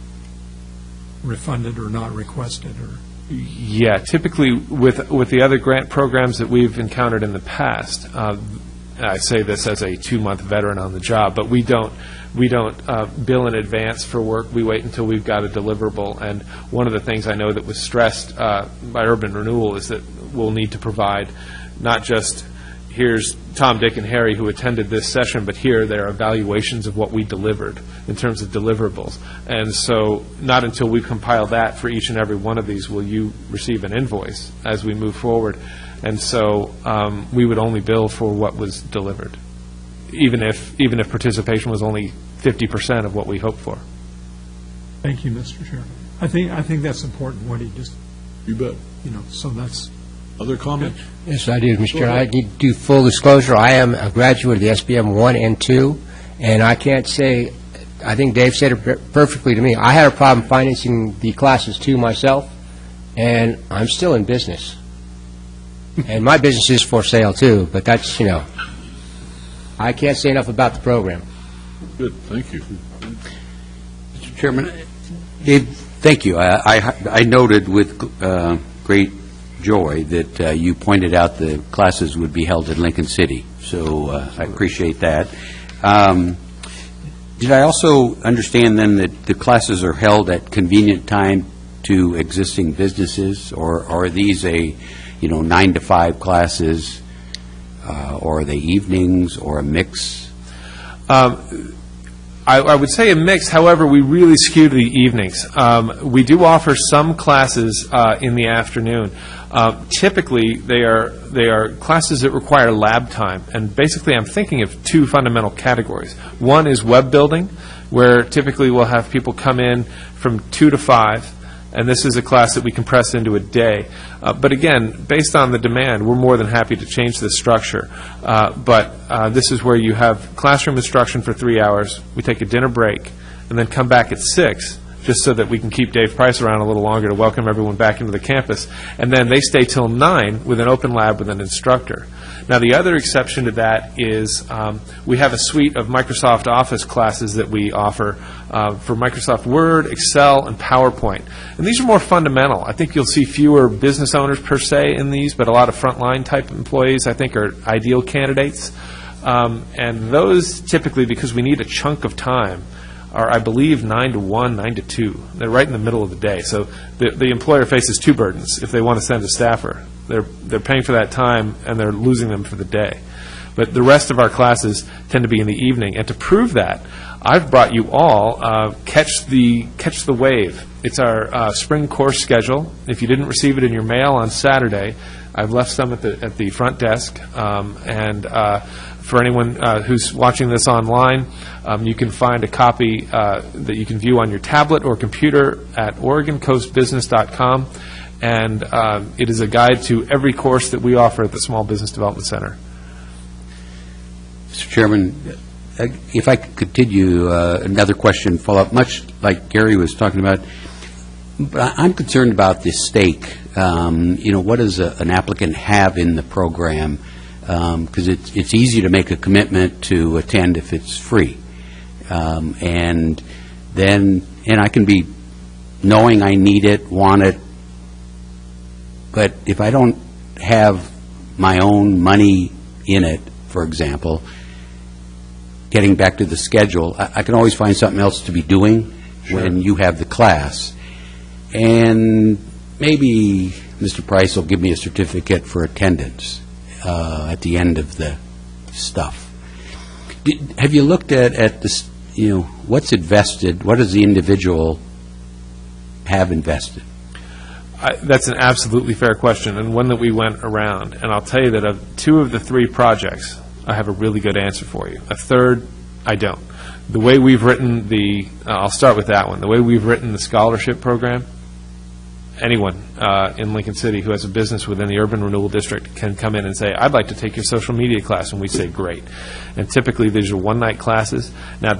refunded or not requested, or... Yeah, typically with the other grant programs that we've encountered in the past, I say this as a 2-month veteran on the job, but we don't bill in advance for work. We wait until we've got a deliverable. And one of the things I know that was stressed by Urban Renewal is that we'll need to provide not just here's Tom, Dick, and Harry who attended this session, but here there are evaluations of what we delivered in terms of deliverables. And so not until we compile that for each and every one of these will you receive an invoice as we move forward. And so we would only bill for what was delivered, even if participation was only 50% of what we hoped for. Thank you, Mr. Chairman. I think that's important, what he just, You bet. So that's... Other comments? Yes, I do, Mr. Chairman. I need to do full disclosure. I am a graduate of the SBM 1 and 2, and I can't say, I think Dave said it perfectly to me. I had a problem financing the classes too myself, and I'm still in business. And my business is for sale too, but that's, I can't say enough about the program. Good, thank you. Mr. Chairman, Dave, thank you. I noted with great joy that you pointed out the classes would be held in Lincoln City, so I appreciate that. Did I also understand then that the classes are held at convenient time to existing businesses, or are these 9 to 5 classes, or are they evenings, or a mix? I would say a mix. However, we really skew to the evenings. We do offer some classes in the afternoon. Typically, they are classes that require lab time, and basically I'm thinking of 2 fundamental categories. One is web building, where typically we'll have people come in from 2 to 5, and this is a class that we compress into a day. But again, based on the demand, we're more than happy to change the structure. But this is where you have classroom instruction for 3 hours, we take a dinner break, and then come back at 6, just so that we can keep Dave Price around a little longer to welcome everyone back into the campus. And then they stay till 9 with an open lab with an instructor. Now, the other exception to that is we have a suite of Microsoft Office classes that we offer for Microsoft Word, Excel, and PowerPoint. And these are more fundamental. I think you'll see fewer business owners per se in these, but a lot of frontline type employees I think are ideal candidates. And those typically, because we need a chunk of time, are, I believe, 9 to 1, 9 to 2. They're right in the middle of the day. So the employer faces 2 burdens if they want to send a staffer. They're paying for that time, and they're losing them for the day. But the rest of our classes tend to be in the evening. And to prove that, I've brought you all Catch the Wave. It's our spring course schedule. If you didn't receive it in your mail on Saturday, I've left some at the front desk. For anyone who's watching this online, you can find a copy that you can view on your tablet or computer at OregonCoastBusiness.com, and it is a guide to every course that we offer at the Small Business Development Center. Mr. Chairman, if I could continue, another question, follow-up, much like Gary was talking about, but I'm concerned about the stake. What does an applicant have in the program? Because it's easy to make a commitment to attend if it's free. And I can be knowing I need it, want it, but if I don't have my own money in it, for example, getting back to the schedule, I can always find something else to be doing when you have the class. And maybe Mr. Price will give me a certificate for attendance at the end of the stuff. Have you looked at this, what's invested, what does the individual have invested? That's an absolutely fair question, and one that we went around. And I'll tell you that of 2 of the 3 projects, I have a really good answer for you. A third, I don't. The way we've written I'll start with that one. The way we've written the scholarship program, anyone in Lincoln City who has a business within the Urban Renewal District can come in and say, I'd like to take your social media class, and we say, great. And typically, these are one-night classes. Now,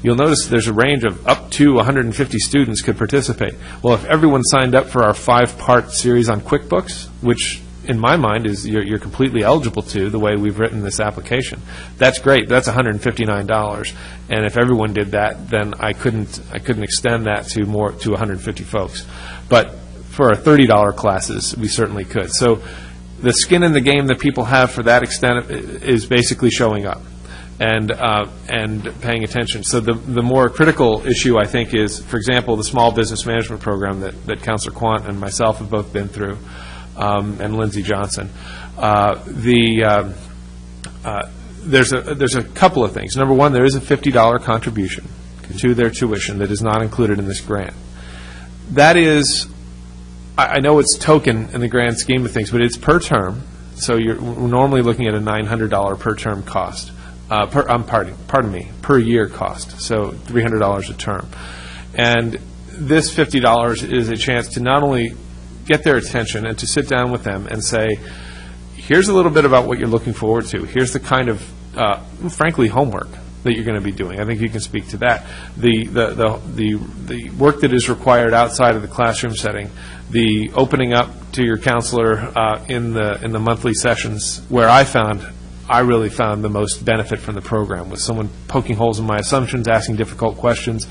you'll notice there's a range of up to 150 students could participate. Well, if everyone signed up for our 5-part series on QuickBooks, which in my mind is you're completely eligible to the way we've written this application, that's great. That's $159. And if everyone did that, then I couldn't extend that to 150 folks. But for our $30 classes, we certainly could. So the skin in the game that people have for that extent is basically showing up and paying attention. So the more critical issue, I think, is, for example, the small business management program that Councilor Quant and myself have both been through, and Lindsey Johnson. There's a couple of things. Number one, there is a $50 contribution to their tuition that is not included in this grant. That is, I know it's token in the grand scheme of things, but it's per term. So we're normally looking at a $900 per term cost. Per year cost, so $300 a term. And this $50 is a chance to not only get their attention and to sit down with them and say, here's a little bit about what you're looking forward to. Here's the kind of, frankly, homework that you're going to be doing. I think you can speak to that. The work that is required outside of the classroom setting, the opening up to your counselor in the monthly sessions, where I really found the most benefit from the program, with someone poking holes in my assumptions, asking difficult questions.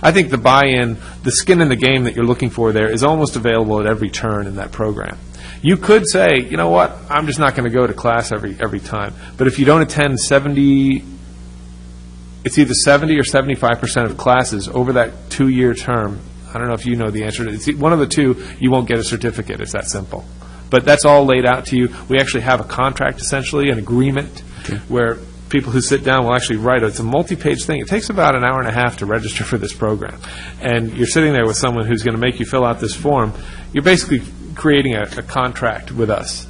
I think the buy-in, the skin in the game that you're looking for there is almost available at every turn in that program. You could say, you know what, I'm just not going to go to class every time. But if you don't attend it's either 70 or 75% of classes over that 2-year term, I don't know if you know the answer. It's one of the two, you won't get a certificate. It's that simple. But that's all laid out to you. We actually have a contract, essentially, an agreement, where people who sit down will actually write it. It's a multi-page thing. It takes about an hour and a half to register for this program. And you're sitting there with someone who's going to make you fill out this form. You're basically creating a contract with us.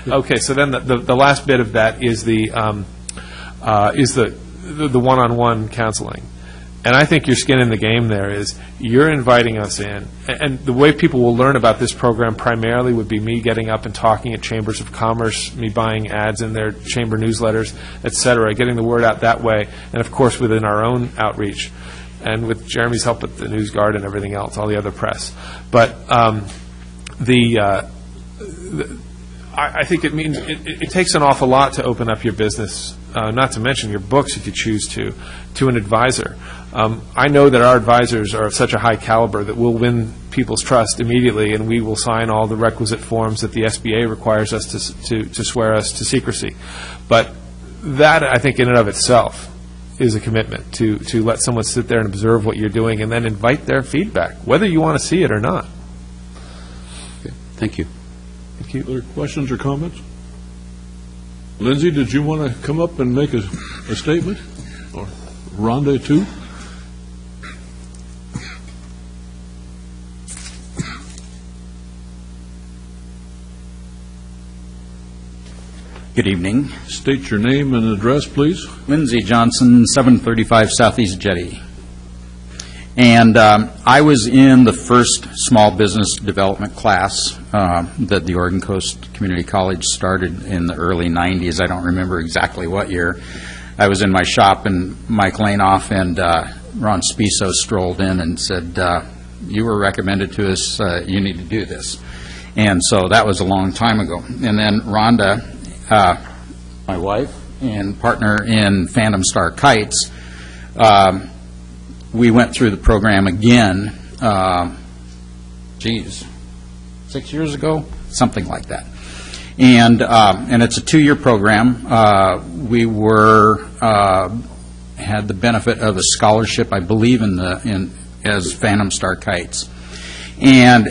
Okay, so then the last bit of that is the one-on-one counseling. And I think your skin in the game there is you're inviting us in. And the way people will learn about this program primarily would be me getting up and talking at chambers of commerce, me buying ads in their chamber newsletters, et cetera, getting the word out that way, and, of course, within our own outreach, and with Jeremy's help at the News Guard and everything else, all the other press. But I think it means it takes an awful lot to open up your business, not to mention your books if you choose to an advisor. I know that our advisors are of such a high caliber that we'll win people's trust immediately, and we will sign all the requisite forms that the SBA requires us to swear us to secrecy. But that, I think, in and of itself is a commitment to let someone sit there and observe what you're doing and then invite their feedback, whether you want to see it or not. Okay. Thank you. Thank you. Other questions or comments? Lindsay, did you want to come up and make a statement? Or Rhonda, too? Good evening. State your name and address, please. Lindsey Johnson, 735 Southeast Jetty. And I was in the first small business development class that the Oregon Coast Community College started in the early 90s. I don't remember exactly what year. I was in my shop, and Mike Laneoff and Ron Spiso strolled in and said, you were recommended to us, you need to do this. And so that was a long time ago. And then Rhonda, my wife and partner in Phantom Star Kites, we went through the program again, 6 years ago, something like that. And it's a 2-year program. We had the benefit of a scholarship, I believe, as Phantom Star Kites. And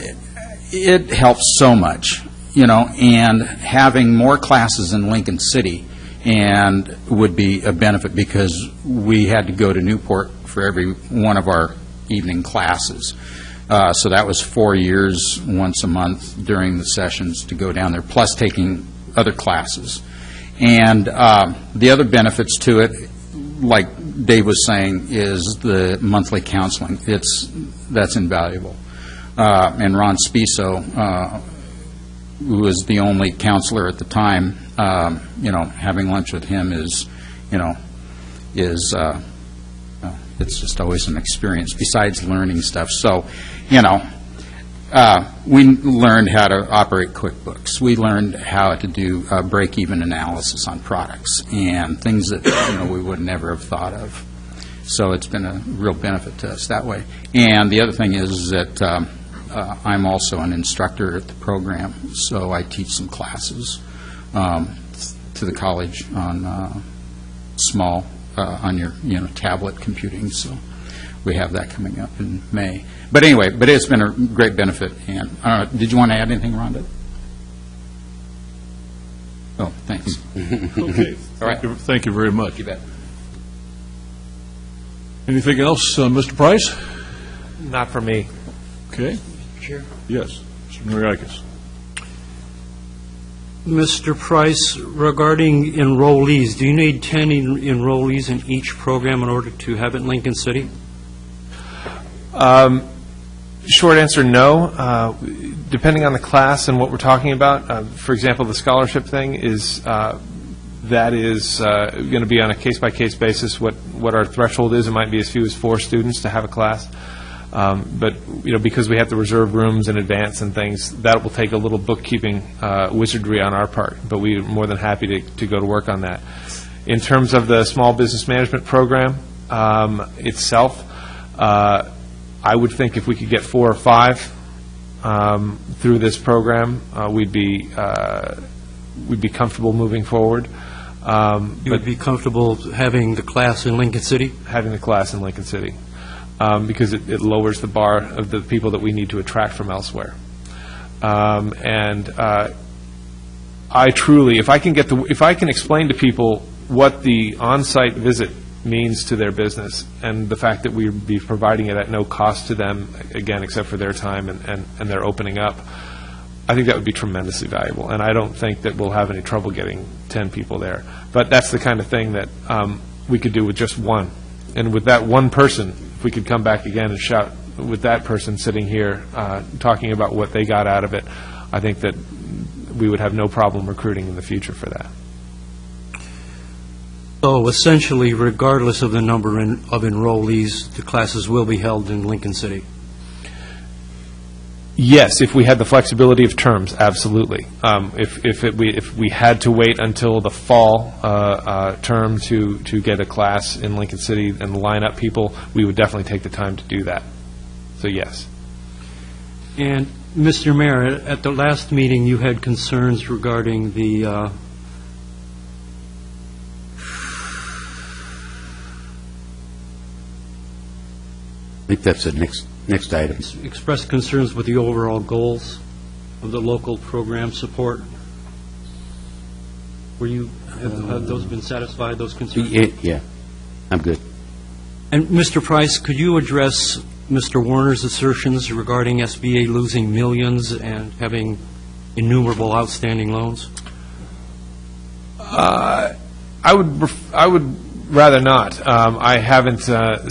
it helps so much, and having more classes in Lincoln City and would be a benefit, because we had to go to Newport for every one of our evening classes. So that was 4 years, once a month during the sessions to go down there, plus taking other classes. And the other benefits to it, like Dave was saying, is the monthly counseling. That's invaluable. And Ron Spiso, who was the only counselor at the time, having lunch with him is it's just always an experience, besides learning stuff. So, we learned how to operate QuickBooks. We learned how to do break-even analysis on products and things that, we would never have thought of. So it's been a real benefit to us that way. And the other thing is that I'm also an instructor at the program, so I teach some classes to the college on on your tablet computing. So we have that coming up in May. But anyway, it's been a great benefit. And did you want to add anything, Rhonda? Oh, thanks. Okay. All right. Thank you very much. You bet. Anything else, Mr. Price? Not for me. Okay. Sure. Yes, Mr. Mariakis. Mr. Price, regarding enrollees, do you need 10 enrollees in each program in order to have it in Lincoln City? Short answer, no. Depending on the class and what we're talking about, for example, the scholarship thing is that is going to be on a case-by-case basis. What our threshold is, it might be as few as 4 students to have a class. But because we have to reserve rooms in advance and things, that will take a little bookkeeping wizardry on our part. But we're more than happy to go to work on that. In terms of the small business management program itself, I would think if we could get 4 or 5 through this program, we'd be comfortable moving forward. You would be comfortable having the class in Lincoln City? Having the class in Lincoln City. Because it lowers the bar of the people that we need to attract from elsewhere. I truly, if I can explain to people what the on-site visit means to their business and the fact that we'd be providing it at no cost to them, again, except for their time and their opening up, I think that would be tremendously valuable. And I don't think that we'll have any trouble getting 10 people there. But that's the kind of thing that we could do with just one. And with that one person, if we could come back again and shout with that person sitting here talking about what they got out of it, I think that we would have no problem recruiting in the future for that. So essentially, regardless of the number of enrollees, the classes will be held in Lincoln City? Yes, if we had the flexibility of terms, absolutely. If we had to wait until the fall term to get a class in Lincoln City and line up people, we would definitely take the time to do that. So yes. And Mr. Mayor, at the last meeting, you had concerns regarding the I think that's the next item. expressed concerns with the overall goals of the local program support. Have those been satisfied, those concerns? Yeah, I'm good. And Mr. Price, could you address Mr. Warner's assertions regarding SBA losing millions and having innumerable outstanding loans? I would rather not. I haven't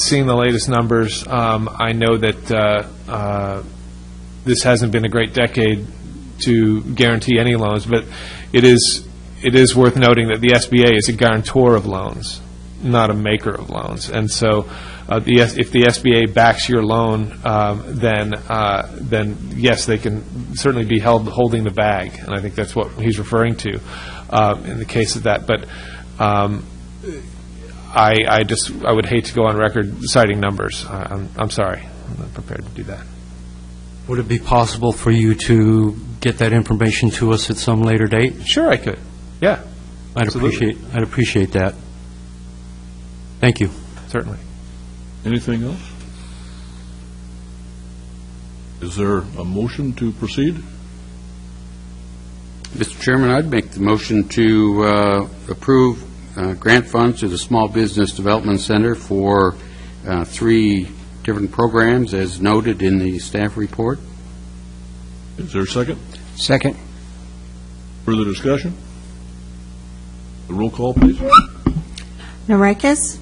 seen the latest numbers. I know that this hasn't been a great decade to guarantee any loans, but it is worth noting that the SBA is a guarantor of loans, not a maker of loans. And so if the SBA backs your loan, then yes, they can certainly be held holding the bag, and I think that's what he's referring to in the case of that. But I would hate to go on record citing numbers. I'm sorry. I'm not prepared to do that. Would it be possible for you to get that information to us at some later date? Sure, I could. Yeah. I'd appreciate that. Thank you. Certainly. Anything else? Is there a motion to proceed? Mr. Chairman, I'd make the motion to approve grant funds to the Small Business Development Center for 3 different programs as noted in the staff report. Is there a second? Second. Further discussion? The roll call, please. Norikis,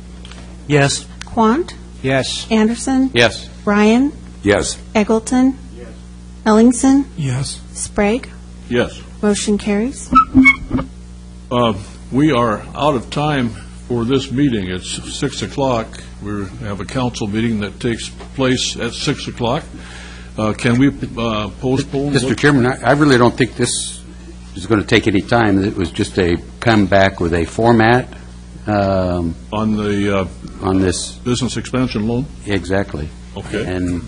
Yes. Quant, Yes. Anderson, Yes. Ryan, Yes. Eggleton, Ellingson, Yes. Sprague. Yes. Motion carries. We are out of time for this meeting. It's 6 o'clock. We have a council meeting that takes place at 6 o'clock. Can we postpone? Mr. Chairman, I really don't think this is going to take any time. It was just a come back with a format. On this business expansion loan? Exactly. Okay. And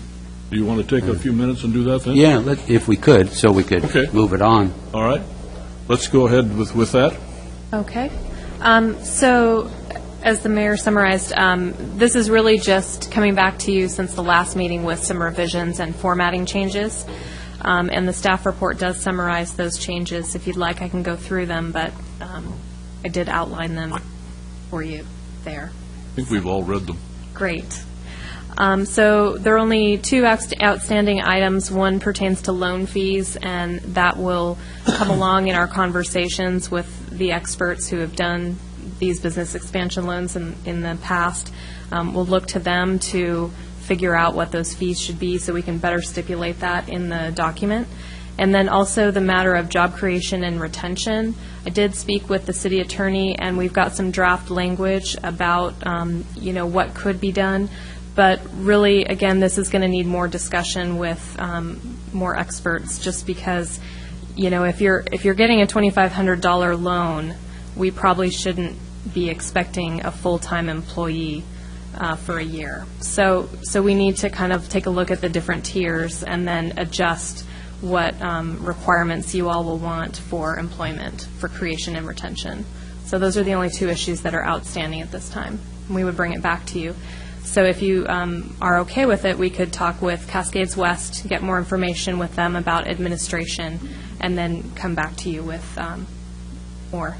do you want to take a few minutes and do that then? yeah, if we could, so we could move it on. All right. Let's go ahead with that. Okay. So, as the mayor summarized, this is really just coming back to you since the last meeting with some revisions and formatting changes. And the staff report does summarize those changes. If you'd like, I can go through them, but I did outline them for you there. I think we've all read them. Great. So there are only two outstanding items. One pertains to loan fees, and that will come along in our conversations with the experts who have done these business expansion loans in the past. We'll look to them to figure out what those fees should be so we can better stipulate that in the document. And then also the matter of job creation and retention. I did speak with the city attorney, and we've got some draft language about, what could be done. But really, again, this is going to need more discussion with more experts, just because, if you're getting a $2,500 loan, we probably shouldn't be expecting a full-time employee for a year. So we need to kind of take a look at the different tiers and then adjust what requirements you all will want for employment, for creation and retention. So those are the only two issues that are outstanding at this time. We would bring it back to you. So if you are okay with it, we could talk with Cascades West, get more information with them about administration, and then come back to you with more.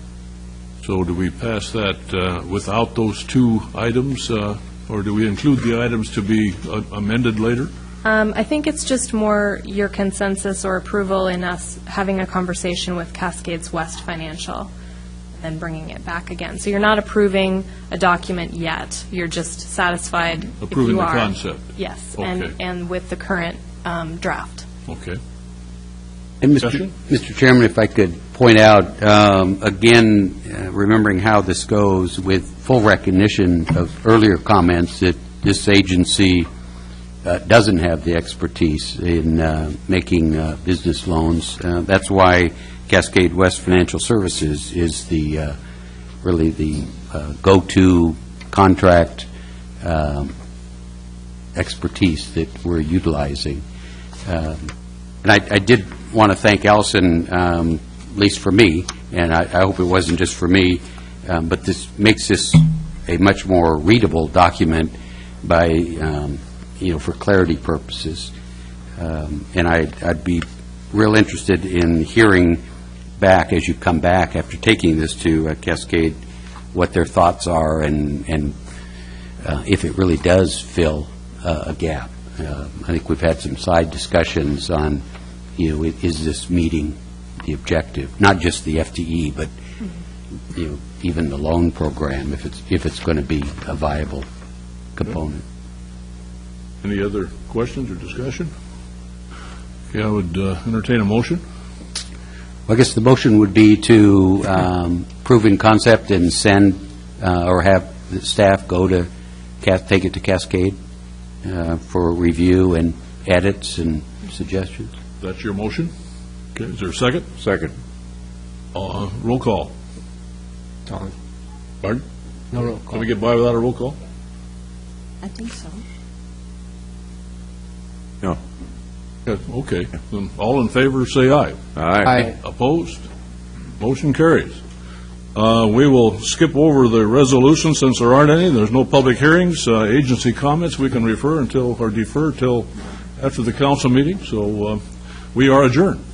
So do we pass that without those two items, or do we include the items to be amended later? I think it's just more your consensus or approval in us having a conversation with Cascades West Financial and then bringing it back again. So you're not approving a document yet. You're just satisfied approving if you the are. Concept. Yes, okay. and with the current draft. Okay. And Mr. Chairman, if I could point out, again, remembering how this goes, with full recognition of earlier comments that this agency doesn't have the expertise in making business loans. That's why Cascade West Financial Services is the really the go-to contract expertise that we're utilizing. And I did want to thank Allison, at least for me, and I hope it wasn't just for me, but this makes this a much more readable document by for clarity purposes. And I'd be real interested in hearing back, as you come back after taking this to Cascade, what their thoughts are and if it really does fill a gap. I think we've had some side discussions on, is this meeting the objective, not just the FTE, but even the loan program, if it's going to be a viable component. Any other questions or discussion? Okay, I would entertain a motion. Well, I guess the motion would be to prove in concept and send or have the staff go to take it to Cascade for review and edits and suggestions. That's your motion? Okay, is there a second? Second. Roll call. Tom. Pardon? No roll call. Can we get by without a roll call? I think so. No. Okay. Then all in favor, say aye. Aye. Opposed? Motion carries. We will skip over the resolution since there aren't any. There's no public hearings. Agency comments we can defer until after the council meeting. So we are adjourned.